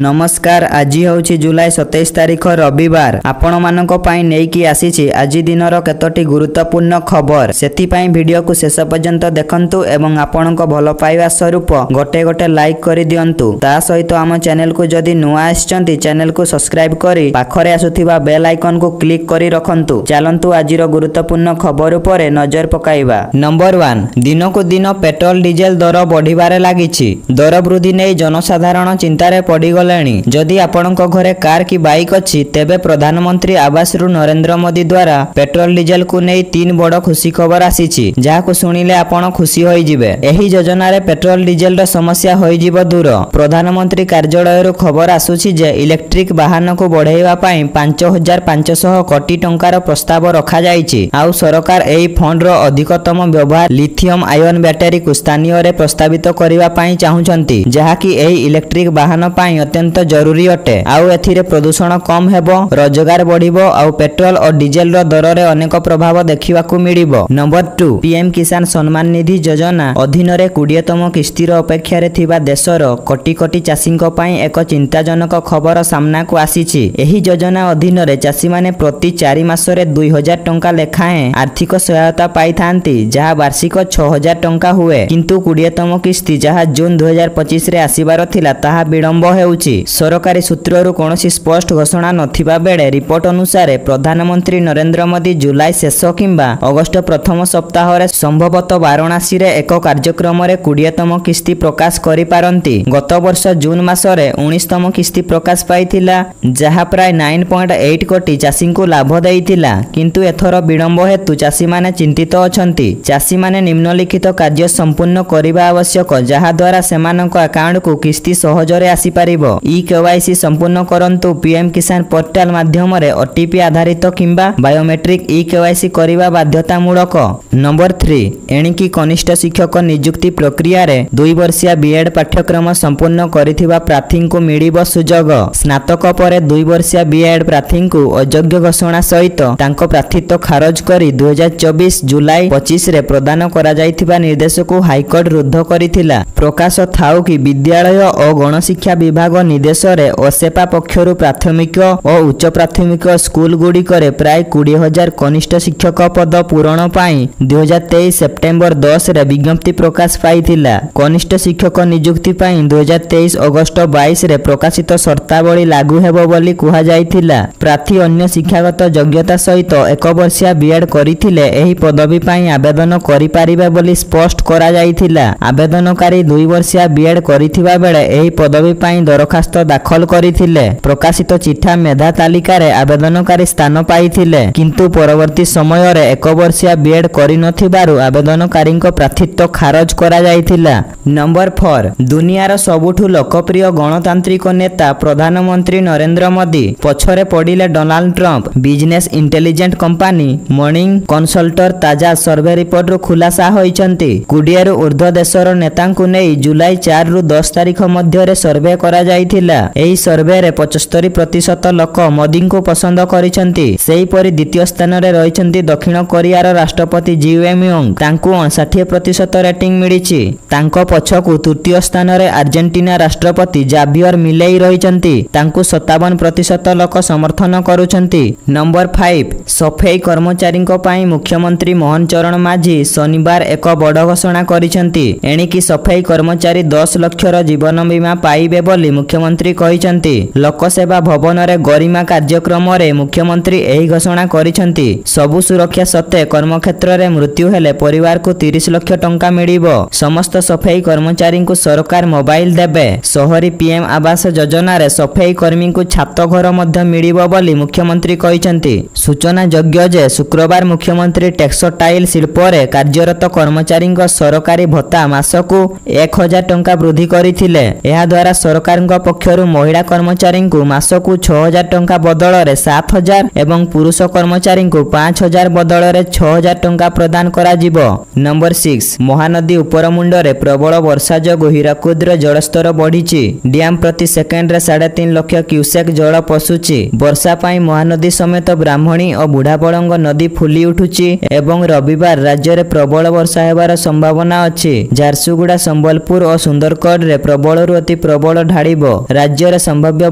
नमस्कार। आज हूँ जुलाई 27 तारिख रविवार। आपण मानक पई नेकी आसीछि आज दिनर केतोटी गुरुत्वपूर्ण खबर। सेथिपाई वीडियो को शेष पर्यंत देखंतु एवं आपणक भल पाइबा स्वरूप गोटे गोटे लाइक करि दियंतु। ता सहित आम चैनल को जदि नुआ आछंती चैनल को सब्सक्राइब करी पाखरे आसुथिबा बेल आइकन को क्लिक करी रखंतु। चलंतु आजिर गुरुत्वपूर्ण खबर उपरे नजर पकाइबा। नंबर 1, दिन को दिन पेट्रोल डीजेल दर बढ़िबारे लागिछि। दर वृद्धि नै जनसाधारण चिंतारे पड़ी जदि आपणक घरे कार की बाइक अच्छी तेबे प्रधानमंत्री आवास रु नरेंद्र मोदी द्वारा पेट्रोल डीजेल को नहीं 3 बड़ खुशी खबर आसीछि, जाहाको सुनिले आपण खुशी होई जिवे। एही योजना रे पेट्रोल डीजेल रो समस्या होई जिवो दूर। प्रधानमंत्री कार्यालय रु खबर आसुछि जे इलेक्ट्रिक वाहन को बढ़ाइबा पई 5500 कोटी टंकार प्रस्ताव रखा जाइछि। आउ सरकार एही फंड रो अधिकतम व्यवहार लिथियम आयन बैटरी को स्थानीय रे प्रस्तावित करिबा पई चाहुचंती, जाहाकि एही इलेक्ट्रिक वाहन पई अत्यंत जरूरी अटे। आउ एथिरे प्रदूषण कम हेबो, रोजगार बढ़िबो आउ पेट्रोल और डीजेल रो दर रे अनेक प्रभाव देखिबाकू मिलिबो। नंबर 2, पीएम किसान सम्मान निधि योजना अधीन रे 20तम किस्ती रो अपेक्षा रे थिबा देशर कोटी कोटी चाषीक पई एक चिंताजनक खबर सामना को आसीछि। एही योजना अधीन रे चाषी माने प्रति 4 मास रे 2000 टंका लेखाएं आर्थिक सहायता पाई थांती, जहा वार्षिक 6000 टंका हुए। किंतु 20तम किस्ती जहा जून 2025 रे आसीबार थिला ताहा विलंब हेउछि। सरकारी सूत्रରୁ कौनसी स्पष्ट घोषणा नथिबा बेले रिपोर्ट अनुसार प्रधानमंत्री नरेंद्र मोदी जुलाई शेष किंबा अगस्त प्रथम सप्ताह रे संभवतः वाराणसी रे एक कार्यक्रम रे 20तम किस्ती प्रकाश करि पारंती। गत वर्ष जून मास रे 19तम किस्ती प्रकाश पाइथिला, जहा प्राय 9.8 कोटी चाषी को लाभ देइथिला। किंतु एथर विलंब हेतु चाषी माने चिंतित अछंती। चाषी माने निम्नलिखित कार्य संपूर्ण करिबा आवश्यक, जहा द्वारा सेमानक अकाउंट को किस्ती सहजरे आसी पारिबो। केवाईसी संपूर्ण करंतु। पीएम किसान पोर्टल माध्यम रे ओटीपी आधारित किंबा बायोमेट्रिक केवाईसी करिबा बाध्यतामूलक। नंबर 3, एणिकी कनिष्ठ शिक्षक नियुक्ति प्रक्रिया रे 2 वर्षीय बीएड पाठ्यक्रम संपूर्ण करिथिबा प्रार्थी को मिलिबो सुजोग। स्नातक परे 2 वर्षीय बीएड प्रार्थी को अयोग्य घोषणा सहित तांको प्रार्थीत्व खारज करी 2024 जुलाई 25 रे प्रदान करा जाइथिबा निर्देश को हाईकोर्ट रद्द करिथिला। प्रकाश थाउ कि विद्यालय और गणशिक्षा विभाग निर्देश रे ओसेपा पक्षरु प्राथमिक और उच्च प्राथमिक स्कूल गुड़िकरे प्राय 20,000 कनिष्ठ शिक्षक पद पूरण पाई 2023 सेप्टेम्बर 10 रे विज्ञप्ति प्रकाश पाइथिला। कनिष्ठ शिक्षक नियुक्ति पाई 2023 अगस्त 22 रे प्रकाशित शर्तावली लागू हेबो बोली कुहा जाइथिला। प्रार्थी अन्य शिक्षागत योग्यता सहित 1 वर्षीय बीएड करिथिले एही पदवी पाई आवेदन करि पारिबे बोली स्पष्ट करा जाइथिला। आवेदनकारी 2 वर्षीय बीएड करिथिबा बेले एही पदवी पाई दरखास्त दाखल करिथिले। प्रकाशित चिठा मेधा तालिका रे आवेदनकारी स्थान पाइथिले, किंतु परवर्ती समय रे 1 वर्षीय बीएड करि नथिबारु आवेदनकारी प्रार्थीत्व खारज करा जाइथिला। नंबर 4, दुनियार सबुठु लोकप्रिय गणतांत्रिक नेता प्रधानमंत्री नरेंद्र मोदी पछरे पड़िले Donald Trump. Business intelligent company Morning कंसल्टर ताजा सर्वे रिपोर्ट रु खुलासा होइचंती। 20 रु ऊर्ध्व देशर नेतांकु नै जुलाई 4 रु 10 तारिख मध्य रे सर्वे करा जाइथिला। एही सर्वे रे 75% लोक मोदी को पसंद करिसंती। सेही परि द्वितीय स्थान रे रहिसंती दक्षिण कोरियार राष्ट्रपति जी एमयोंग, तांकु 60% रेटिंग मिलिछि। तांको पछकु तृतीय स्थान रे अर्जेंटीना राष्ट्रपति जावियर मिलेई रहिसंती, तांकु 57% लोक समर्थन करूछंती। नंबर 5, सफाई कर्मचारी को पाई मुख्यमंत्री मोहन चरण माझी शनिवार एक बड़ घोषणा करिसंती। एणिकी सफाई कर्मचारी 10 लाख रो जीवन बीमा पाइबे बोली मुख्यमंत्री कहिसंती। लोकसेवा भवन रे गरिमा कार्यक्रम रे मुख्यमंत्री एही घोषणा करिसंती। सबु सुरक्षा सत्ते कर्मक्षेत्र रे मृत्यु हेले परिवार को 30 लाख टंका मिलिबो। समस्त सफाई कर्मचारी को सरकार मोबाइल देबे। शहरी पीएम आवास योजना रे सफाई कर्मी को छात घर मध्य मिलिबो बोली मुख्यमंत्री कहिसंती। सूचना योग्य जे शुक्रवार मुख्यमंत्री टेक्सटाइल शिल्प रे कार्यरत कर्मचारी सरकारी भत्ता मासकु 1000 टंका वृद्धि करिथिले। एहा द्वारा सरकार पक्षरु महिला कर्मचारी को मासकु 6000 टंका बदल रे 7000 एवं पुरुष कर्मचारी को 5000 बदल रे 6000 टंका प्रदान करा जिवो। नंबर 6, महानदी उपरमुंड रे प्रबल वर्षा जोगु हीराकुद जलस्तर बढ़िछि। डैम प्रति सेकेंड रे 3.5 लाख क्यूसेक जल पसुछि। वर्षा पाई महानदी समेत ब्राह्मणी और बुढ़ाबड़ंग नदी फुली उठुछि एवं रविवार राज्य रे प्रबल वर्षा हेबार संभावना अछि। झारसुगुड़ा, संबलपुर और सुंदरगढ़ रे प्रबल अति प्रबल ढाड़िब। କରାଯିବ। ରାଜ୍ୟରେ ସମ୍ଭାବ୍ୟ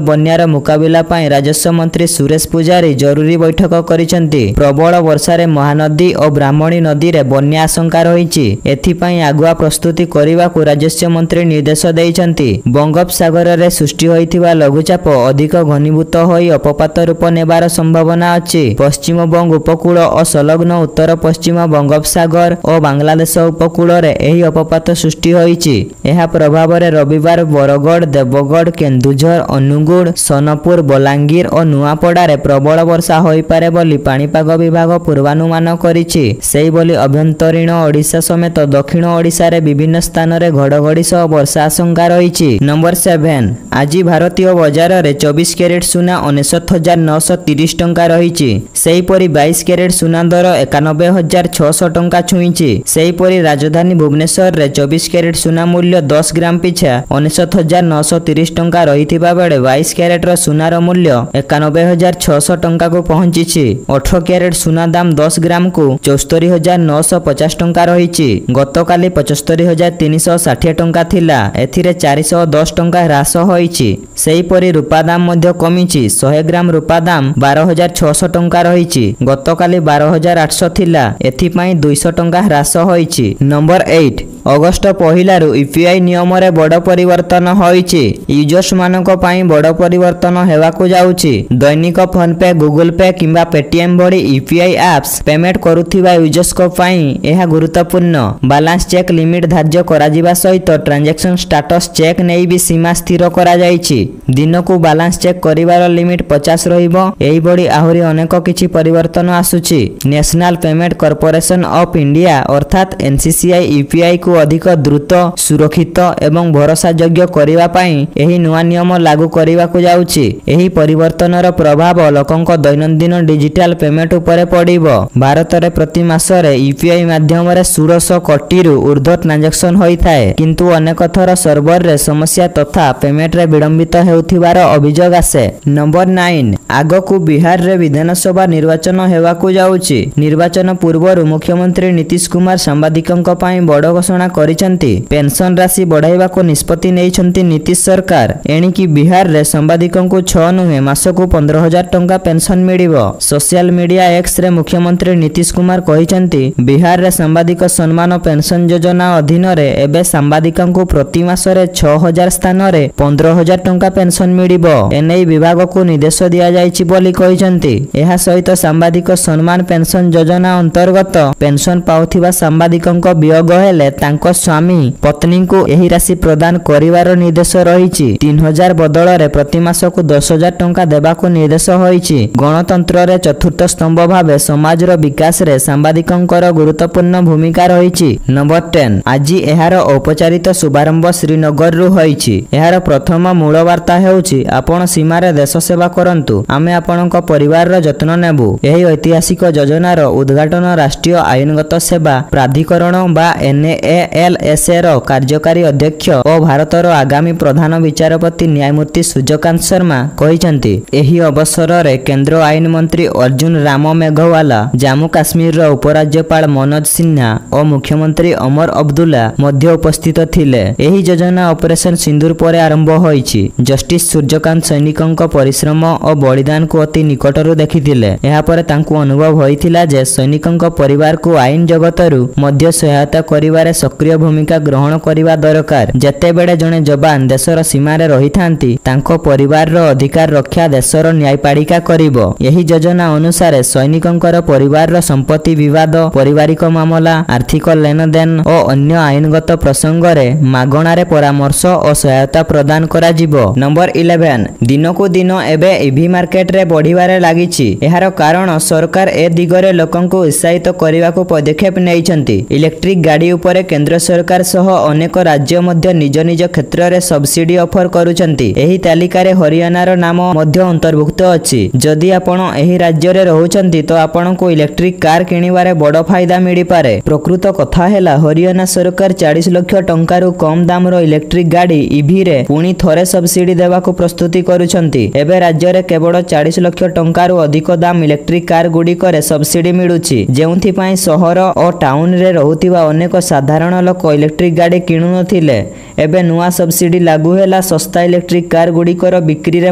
ବନ୍ୟାର ମୁକାବିଲା ପାଇଁ ରାଜସ୍ୱ ମନ୍ତ୍ରୀ ସୁରେଶ ପୂଜାରୀ ଜରୁରୀ ବୈଠକ କରିଛନ୍ତି। ପ୍ରବଳ ବର୍ଷାରେ ମହାନଦୀ ଓ ବ୍ରାହ୍ମଣୀ ନଦୀରେ ବନ୍ୟା ଆଶଙ୍କା ରହିଛି। ଏଥିପାଇଁ ଆଗୁଆ ପ୍ରସ୍ତୁତି କରିବାକୁ ରାଜସ୍ୱ ମନ୍ତ୍ରୀ ନିର୍ଦ୍ଦେଶ ଦେଇଛନ୍ତି। ବଙ୍ଗୋପସାଗରରେ ସୃଷ୍ଟି ହୋଇଥିବା ଲଘୁଚାପ ଅଧିକ ଘନୀଭୂତ ହୋଇ ଅପପାତ ରୂପ ନେବାର ସମ୍ଭାବନା ଅଛି। ପଶ୍ଚିମବଙ୍ଗ ଉପକୂଳ ଓ ସଂଲଗ୍ନ ଉତ୍ତର ପଶ୍ଚିମ ବଙ୍ଗୋପସାଗର ଓ ବାଂଲାଦେଶ ଉପକୂଳରେ ଏହି ଅପପାତ ସୃଷ୍ଟି ହୋଇଛି। ଏହା ପ୍ରଭାବରେ ରବିବାର ବରଗଡ଼, ଦେବଗଡ଼, କେନ୍ଦୁଝର, ଅନୁଗୁଳ, ସୋନପୁର, ବଲାଙ୍ଗୀର ଓ ନୂଆପଡ଼ାରେ ପ୍ରବଳ ବର୍ଷା ହୋଇପାରେ ବୋଲି ପାଣିପାଗ ବିଭାଗ ପୂର୍ବାନୁମାନ କରିଛି। ସେହିଭଳି ଆଭ୍ୟନ୍ତରୀଣ ଓଡ଼ିଶା ସମେତ ଦକ୍ଷିଣ ଓଡ଼ିଶାରେ ବିଭିନ୍ନ ସ୍ଥାନରେ ଘଡ଼ଘଡ଼ି ସହ ବର୍ଷା ଆଶଙ୍କା ରହିଛି। ନମ୍ବର 7 ଆଜି ଭାରତୀୟ ବଜାରରେ 24 କ୍ୟାରେଟ୍ ସୁନା 99,930 ଟଙ୍କା ରହିଛି। ସେହିପରି 22 କ୍ୟାରେଟ୍ ସୁନା ଦର 91,600 ଟଙ୍କା ଛୁଇଁଛି। ସେହିପରି ରାଜଧାନୀ ଭୁବନେଶ୍ୱରରେ 24 କ୍ୟାରେଟ୍ ସୁନା ମୂଲ୍ୟ 10 ଗ୍ରାମ ପିଛା 99,930 ଟଙ୍କା ରହିଥିବା ବେଳେ 22 କ୍ୟାରେଟ୍ର ସୁନାର ମୂଲ୍ୟ 91,600 ଟଙ୍କାକୁ ପହଞ୍ଚିଛି। 18 କ୍ୟାରେଟ୍ ସୁନା ଦାମ 10 ଗ୍ରାମକୁ 74,950 ଟଙ୍କା ରହିଛି। ଗତକାଲି 75,360 ଟଙ୍କା ଥିଲା। ଏଥିରେ 410 ଟଙ୍କା ହ୍ରାସ ହୋଇଛି। ସେହିପରି ରୂପା ଦାମ ମଧ୍ୟ କମିଛି। 100 ଗ୍ରାମ ରୂପା ଦାମ 12,600 ଟଙ୍କା ରହିଛି। ଗତକାଲି 12,800 ଥିଲା। ଏଥିପାଇଁ 200 ଟଙ୍କା ହ୍ରାସ ହୋଇଛି। ନମ୍ବର 8 ଅଗଷ୍ଟ ପହିଲାରୁ ୟୁପିଆଇ ନିୟମରେ ବଡ଼ ପରିବର୍ତ୍ତନ ହୋଇଛି। ୟୁଜର୍ସମାନଙ୍କ ପାଇଁ ବଡ଼ ପରିବର୍ତ୍ତନ ହେବାକୁ ଯାଉଛି। ଦୈନିକ ଫୋନ୍ପେ, ଗୁଗଲ ପେ କିମ୍ବା ପେଟିଏମ୍ ଭଳି ୟୁପିଆଇ ଆପ୍ସ ପେମେଣ୍ଟ କରୁଥିବା ୟୁଜର୍ସଙ୍କ ପାଇଁ ଏହା ଗୁରୁତ୍ୱପୂର୍ଣ୍ଣ। ବାଲାନ୍ସ ଚେକ୍ ଲିମିଟ୍ ଧାର୍ଯ୍ୟ କରାଯିବା ସହିତ ଟ୍ରାଞ୍ଜାକ୍ସନ ଷ୍ଟାଟସ୍ ଚେକ୍ ନେଇ ବି ସୀମା ସ୍ଥିର କରାଯାଇଛି। ଦିନକୁ ବାଲାନ୍ସ ଚେକ୍ କରିବାର ଲିମିଟ୍ 50 ରହିବ। ଏହିଭଳି ଆହୁରି ଅନେକ କିଛି ପରିବର୍ତ୍ତନ ଆସୁଛି। National payment corporation of India ଅର୍ଥାତ୍ ଏନସିସିଆଇ ୟୁପିଆଇକୁ ଅଧିକ ଦ୍ରୁତ, ସୁରକ୍ଷିତ ଏବଂ ଭରସାଯୋଗ୍ୟ କରିବା ପାଇଁ ଏହି ନୂଆ ନିୟମ ଲାଗୁ କରିବାକୁ ଯାଉଛି। ଏହି ପରିବର୍ତ୍ତନର ପ୍ରଭାବ ଲୋକଙ୍କ ଦୈନନ୍ଦିନ ଡିଜିଟାଲ ପେମେଣ୍ଟ ଉପରେ ପଡ଼ିବ। ଭାରତରେ ପ୍ରତି ମାସରେ ୟୁପିଆଇ ମାଧ୍ୟମରେ 1600 କୋଟିରୁ ଉର୍ଦ୍ଧ୍ୱ ଟ୍ରାଞ୍ଜାକ୍ସନ ହୋଇଥାଏ। କିନ୍ତୁ ଅନେକ ଥର ସର୍ଭରରେ ସମସ୍ୟା ତଥା ପେମେଣ୍ଟରେ ବିଳମ୍ବିତ ହେଉଥିବାର ଅଭିଯୋଗ ଆସେ। ନମ୍ବର 9 ଆଗକୁ ବିହାରରେ ବିଧାନସଭା ନିର୍ବାଚନ ହେବାକୁ ଯାଉଛି। ନିର୍ବାଚନ ପୂର୍ବରୁ ମୁଖ୍ୟମନ୍ତ୍ରୀ ନୀତିଶ କୁମାର ସାମ୍ବାଦିକଙ୍କ ପାଇଁ ବଡ଼ ଘୋଷଣା କରିଛନ୍ତି। ପେନସନ ରାଶି ବଢ଼ାଇବାକୁ ନିଷ୍ପତ୍ତି ନେଇଛନ୍ତି ନୀତିଶ ସରକାର। ଏଣିକି ବିହାରରେ ସାମ୍ବାଦିକଙ୍କୁ 6 ନୁହେଁ ମାସକୁ 15,000 ଟଙ୍କା ପେନସନ ମିଳିବ। ସୋସିଆଲ ମିଡିଆ ଏକ୍ସରେ ମୁଖ୍ୟମନ୍ତ୍ରୀ ନୀତିଶ କୁମାର କହିଛନ୍ତି, ବିହାରରେ ସାମ୍ବାଦିକ ସମ୍ମାନ ପେନସନ ଯୋଜନା ଅଧୀନରେ ଏବେ ସାମ୍ବାଦିକଙ୍କୁ ପ୍ରତି ମାସରେ 6,000 ସ୍ଥାନରେ 15,000 ଟଙ୍କା ପେନସନ ମିଳିବ। ଏନେଇ ବିଭାଗକୁ ନିର୍ଦ୍ଦେଶ ଦିଆଯାଇଛି ବୋଲି କହିଛନ୍ତି। ଏହା ସହିତ ସାମ୍ବାଦିକ ସମ୍ମାନ ପେନସନ ଯୋଜନା ଅନ୍ତର୍ଗତ ପେନସନ ପାଉଥିବା ସାମ୍ବାଦିକଙ୍କ ବିୟୋଗ ହେଲେ ତାଙ୍କ ସ୍ୱାମୀ ପତ୍ନୀଙ୍କୁ ଏହି ରାଶି ପ୍ରଦାନ କରିବାର ନିର୍ଦ୍ଦେଶ ରହିଛି। 3,000 ବଦଳରେ ପ୍ରତି ମାସକୁ 10,000 ଟଙ୍କା ଦେବାକୁ ନିର୍ଦ୍ଦେଶ ହୋଇଛି। ଗଣତନ୍ତ୍ରରେ ଚତୁର୍ଥ ସ୍ତମ୍ଭ ଭାବେ ସମାଜର ବିକାଶରେ ସାମ୍ବାଦିକଙ୍କର ଗୁରୁତ୍ୱପୂର୍ଣ୍ଣ ଭୂମିକା ରହିଛି। ନମ୍ବର 10 ଆଜି ଏହାର ଔପଚାରିକ ଶୁଭାରମ୍ଭ ଶ୍ରୀନଗରରୁ ହୋଇଛି। ଏହାର ପ୍ରଥମ ମୂଳ ବାର୍ତ୍ତା ହେଉଛି, ଆପଣ ସୀମାରେ ଦେଶ ସେବା କରନ୍ତୁ, ଆମେ ଆପଣଙ୍କ ପରିବାରର ଯତ୍ନ ନେବୁ। ଏହି ଐତିହାସିକ ଯୋଜନାର ଉଦ୍ଘାଟନ ରାଷ୍ଟ୍ରୀୟ ଆଇନଗତ ସେବା ପ୍ରାଧିକରଣ ବା NALSA ର କାର୍ଯ୍ୟକାରୀ ଅଧ୍ୟକ୍ଷ ଓ ଭାରତର ଆଗାମୀ ପ୍ରଧାନ ବିଚାରପତି ନ୍ୟାୟମୂର୍ତ୍ତି ସୂର୍ଯ୍ୟକାନ୍ତ ଶର୍ମା କହିଛନ୍ତି। ଏହି ଅବସରରେ କେନ୍ଦ୍ର ଆଇନ ମନ୍ତ୍ରୀ ଅର୍ଜୁନ ରାମ ମେଘୱାଲା, ଜାମ୍ମୁ କାଶ୍ମୀରର ଉପରାଜ୍ୟପାଳ ମନୋଜ ସିହ୍ନା ଓ ମୁଖ୍ୟମନ୍ତ୍ରୀ ଅମର ଅବଦୁଲ୍ଲା ମଧ୍ୟ ଉପସ୍ଥିତ ଥିଲେ। ଏହି ଯୋଜନା ଅପରେସନ ସିନ୍ଦୁର ପରେ ଆରମ୍ଭ ହୋଇଛି। ଜଷ୍ଟିସ ସୂର୍ଯ୍ୟକାନ୍ତ ସୈନିକଙ୍କ ପରିଶ୍ରମ ଓ ବଳିଦାନକୁ ଅତି ନିକଟରୁ ଦେଖିଥିଲେ। ଏହାପରେ ତାଙ୍କୁ ଅନୁଭବ ହୋଇଥିଲା ଯେ ସୈନିକଙ୍କ ପରିବାରକୁ ଆଇନ ଜଗତରୁ ମଧ୍ୟ ସହାୟତା କରିବାରେ ସକ୍ରିୟ ଭୂମିକା ଗ୍ରହଣ କରିବା ଦରକାର। ଯେତେବେଳେ ଜଣେ ଯବାନ ଦେଶର ସୀମାରେ ରହିଥାନ୍ତି, ତାଙ୍କ ପରିବାରର ଅଧିକାର ରକ୍ଷା ଦେଶର ନ୍ୟାୟପାଳିକା କରିବ। ଏହି ଯୋଜନା ଅନୁସାରେ ସୈନିକଙ୍କର ପରିବାରର ସମ୍ପତ୍ତି ବିବାଦ, ପାରିବାରିକ ମାମଲା, ଆର୍ଥିକ ଲେନଦେନ ଓ ଅନ୍ୟ ଆଇନଗତ ପ୍ରସଙ୍ଗରେ ମାଗଣାରେ ପରାମର୍ଶ ଓ ସହାୟତା ପ୍ରଦାନ କରାଯିବ। ନମ୍ବର 11 ଦିନକୁ ଦିନ ଏବେ ଇଭି ମାର୍କେଟରେ ବଢ଼ିବାରେ ଲାଗିଛି। ଏହାର କାରଣ ସରକାର ଏ ଦିଗରେ ଲୋକଙ୍କୁ ଉତ୍ସାହିତ କରିବାକୁ ପଦକ୍ଷେପ ନେଇଛନ୍ତି। ଇଲେକ୍ଟ୍ରିକ ଗାଡ଼ି ଉପରେ କେନ୍ଦ୍ର ସରକାର ସହ ଅନେକ ରାଜ୍ୟ ମଧ୍ୟ ନିଜ ନିଜ କ୍ଷେତ୍ରରେ ସବସିଡି ଅଫର କରୁଛନ୍ତି। ଏହି ତାଲିକାରେ ହରିୟାଣାର ନାମ ମଧ୍ୟ ଅନ୍ତର୍ଭୁକ୍ତ ଅଛି। ଯଦି ଆପଣ ଏହି ରାଜ୍ୟରେ ରହୁଛନ୍ତି ତ ଆପଣଙ୍କୁ ଇଲେକ୍ଟ୍ରିକ କାର କିଣିବାରେ ବଡ଼ ଫାଇଦା ମିଳିପାରେ। ପ୍ରକୃତ କଥା ହେଲା, ହରିୟାଣା ସରକାର 40 ଲକ୍ଷ ଟଙ୍କାରୁ କମ୍ ଦାମର ଇଲେକ୍ଟ୍ରିକ ଗାଡ଼ି ଇଭିରେ ପୁଣି ଥରେ ସବସିଡି ଦେବାକୁ ପ୍ରସ୍ତୁତି କରୁଛନ୍ତି। ଏବେ ରାଜ୍ୟରେ କେବଳ 40 ଲକ୍ଷ ଟଙ୍କାରୁ ଅଧିକ ଦାମ ଇଲେକ୍ଟ୍ରିକ କାର ଗୁଡ଼ିକରେ ସବସିଡି ମିଳୁଛି, ଯେଉଁଥିପାଇଁ ସହର ଓ ଟାଉନରେ ରହୁଥିବା ଅନେକ ସାଧାରଣ साधारण लोक इलेक्ट्रिक गाड़ी किणु नथिले एबे नुआ सब्सिडी लागू हैला सस्ता इलेक्ट्रिक कार गुड़िकर बिक्री रे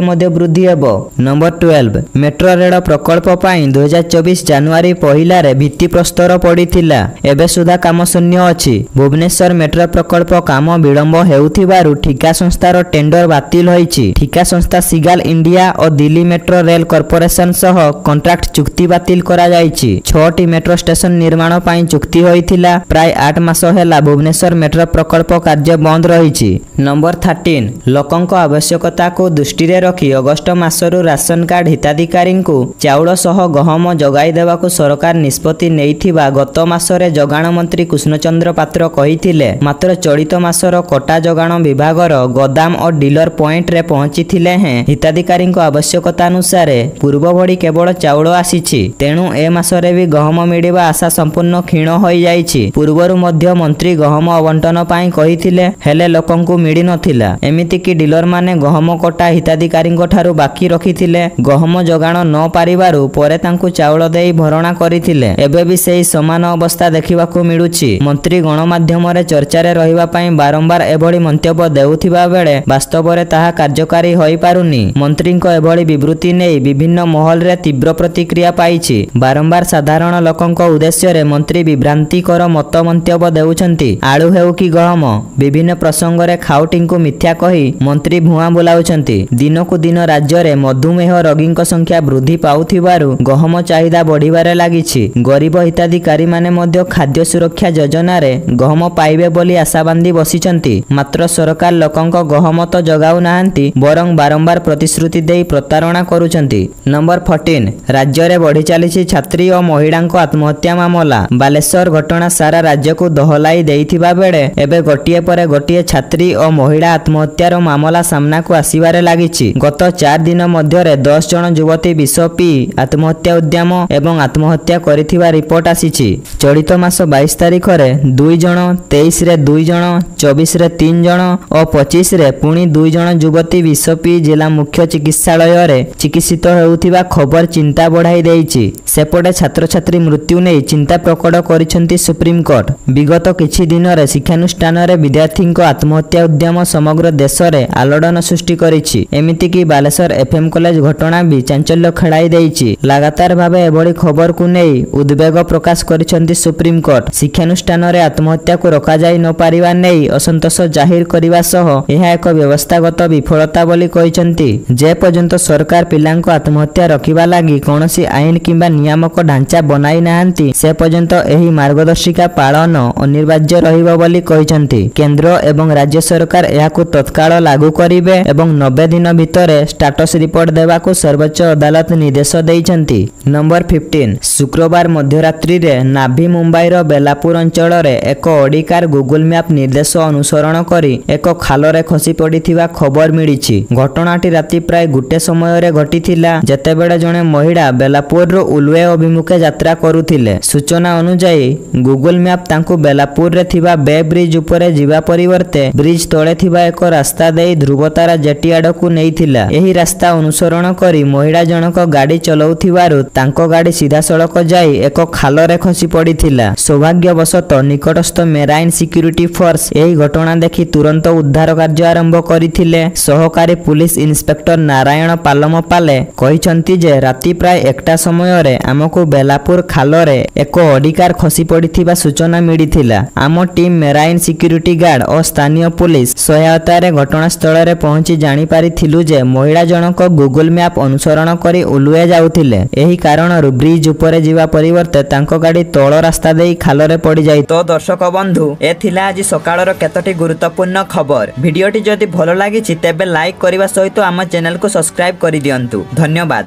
मध्य वृद्धि हेबो। नंबर 12 मेट्रो रेल प्रकल्प पाई 2024 जनवरी पहिला रे भित्ति प्रस्तर पड़ीथिला एबे सुधा काम शून्य अछि। भुवनेश्वर मेट्रो प्रकल्प काम विलंब हेउथिबारु ठिका संस्थार टेंडर बातिल होईछि। ठिका संस्था सिगाल इंडिया और दिल्ली मेट्रो रेल कॉर्पोरेशन सह कॉन्ट्रैक्ट चुक्ति बातिल करा जाईछि। 6टी मेट्रो स्टेशन निर्माण पाई चुक्ति होईथिला प्राय 8 मास हैला भुवनेश्वर मेट्रो प्रकल्प कार्य बंद रहिछि। नंबर 13 लोकंक आवश्यकता को दृष्टि रे रखी अगस्त मासरु राशन कार्ड हिताधिकारी को चाउल सह गहम जगाई देवाकू सरकार निष्पत्ति नेइथिबा गत मासरे जगाण मंत्री कृष्णचंद्र पात्र कहिथिले। मात्र चलित मासर कटा जगाण विभागर गोदाम और डीलर पॉइंट रे पहुंचीथिले हैं हिताधिकारी आवश्यकता अनुसार पूर्व भड़ी केवल चाउल आसीछि। तेणु ए मासरे भी गहम मिलिबा आशा संपूर्ण क्षीण होई जाईछि। पूर्वरु मध्य मंत्री गहम आवंटन पाई कहिथिले हेले लोकंकु मिली नथिला। एमिति कि डीलर माने गहम कटा हिताधिकारी ठारू बाकी रखिथिले। गहम जगाण न पारिबारु परे तांकु चाउल देई भरणा करिथिले। एबे भी सेही समान अवस्था देखिबाकू मिलुछि। मंत्री गणमाध्यम रे चर्चा रे रहिबा पाई बारंबार एभଳି मंतव्य देउथिबा बेले वास्तव रे ताहा कार्यकारी होई पारुनी। मंत्री को एभଳି विवृत्ति नहीं विभिन्न महल रे तीव्र प्रतिक्रिया पाइछि। बारंबार साधारण लोकंक उद्देश्य रे मंत्री विभ्रांतिकर मत मंतव्य देउछंती। आलू हेउ कि गहम विभिन्न प्रसंग रे खाउटिंकु मिथ्या कही मंत्री भुआ बुलाउछंती। दिनकु दिन राज्य रे मधुमेह रोगींक संख्या वृद्धि पाउथिबारु गहम चाहिदा बढ़िबारे लागिछि। गरीब हिताधिकारी माने मध्य खाद्य सुरक्षा योजना रे गहम पाइबे बोली आशा बांधी बसिछंती। मात्र सरकार लोकंक गहम तो जगाउ नाहंती बरं बारंबार प्रतिश्रुति देई प्रतारणा करुछंती। नंबर 14 राज्य रे बढ़ी चलीछि छात्री और महिलांको आत्महत्या मामला। बालेश्वर घटना सारा राज्य को दहलाई देइथिबा बेले एबे गोटिए परे गोटिए छात्री और महिला आत्महत्यार मामला सामना को आसीबारे लागिछि। गत 4 दिन मध्य रे 10 जन युवती विष पी आत्महत्या उद्यम एवं आत्महत्या करिथिबा रिपोर्ट आसीछि। चलित मास 22 तारिख रे 2 जन, 23 रे 2 जन, 24 रे 3 जन और 25 रे पुणी 2 जन युवती विष पी जिला मुख्य चिकित्सालय रे चिकित्सित हेउथिबा खबर चिंता बढ़ाई देइछि। सेपटे छात्र छात्री मृत्यु नै चिंता प्रकट करिसेंती सुप्रीम कोर्ट। विगत किछि दिन रे शिक्षानुष्ठान रे विद्यार्थी को आत्महत्या उद्यम समग्र देश रे आलोड़न सृष्टि करिछि। एमिति कि बालेश्वर एफएम कॉलेज घटना भी चांचल्य खेलाई देइछि। लगातार भाबे एभଳି खबर को नै उद्वेग प्रकाश करिसेंती सुप्रीम कोर्ट। शिक्षानुष्ठान रे आत्महत्या को रोका जाई न पारिबा नै असंतोष जाहिर करिबा सह एहा एक व्यवस्थागत विफलता बोली कहिसेंती। जे पर्यंत सरकार पिलांको आत्महत्या रखिबा लागि कोनोसी आईन किंबा नियामक ढांचा बनाई नाहंती से पर्यंत एही मार्गदर्शिका पालन अनिवार्य रहिबो बोली कहिसेंती। केंद्र एवं राज्य सरकार एहाकु तत्काल लागू करिवे एवं 90 दिन भितरे स्टेटस रिपोर्ट देबाकू सर्वोच्च अदालत निर्देश दैछंती। नंबर 15 शुक्रवार मध्यरात्रि रे नाभी मुंबई रो बेलापुर अंचल रे एक ऑडी कार गूगल मैप निर्देश अनुसरण करी एक खाल रे खसी पड़िथिबा खबर मिलिछि। घटनाटी राति प्राय गुटे समय रे घटिथिला जेतेबेले जणे महिला बेलापुर रो उलवे अभिमुखे यात्रा करुथिले। सूचना अनुसार गूगल मैप तांकु बेलापुर रे थिबा बे ब्रिज उपरे जिबा परिवर्ते ब्रिज तळे थिबा एक रास्ता देई ध्रुवतारा जेटी आडकु नेइथिला। एही रास्ता अनुसरण करी महिला जनक गाड़ी चलाउथिबारु तांको गाड़ी सीधा सड़क जाई एक खाल रे खसी पड़िथिला। सौभाग्यवशत निकटस्थ मेराइन सिक्यूरिटी फोर्स एही घटना देखि तुरंत उद्धार कार्य आरंभ करिथिले। सहकारी पुलिस इंस्पेक्टर नारायण पालमपाले कहिसंती जे राति प्राय 1टा समय रे हमकु बेलापुर खाल रे एक ऑडी कार खसी पड़िथिबा सूचना मिलिथिला। आम टीम मेराइन सिक्यूरिटी गार्ड और स्थानीय पुलिस सहायता रे घटनास्थल रे पहुंची जानि पारिथिलु जे महिला जनक गूगल मैप अनुसरण करी उलुए जाउथिले। एही कारणरु ब्रिज उपरे जिबा परिवर्ते तांको गाड़ी तळ रास्ता देई खाल रे पड़ी जाई। तो दर्शक बंधु ए थिला आज सकाळर केतोटी गुरुत्वपूर्ण खबर। भिडियोटी जदि भलो लागिछि तेबे लाइक करिवा सहित आम चैनल को सब्सक्राइब करि दियंतु। धन्यवाद।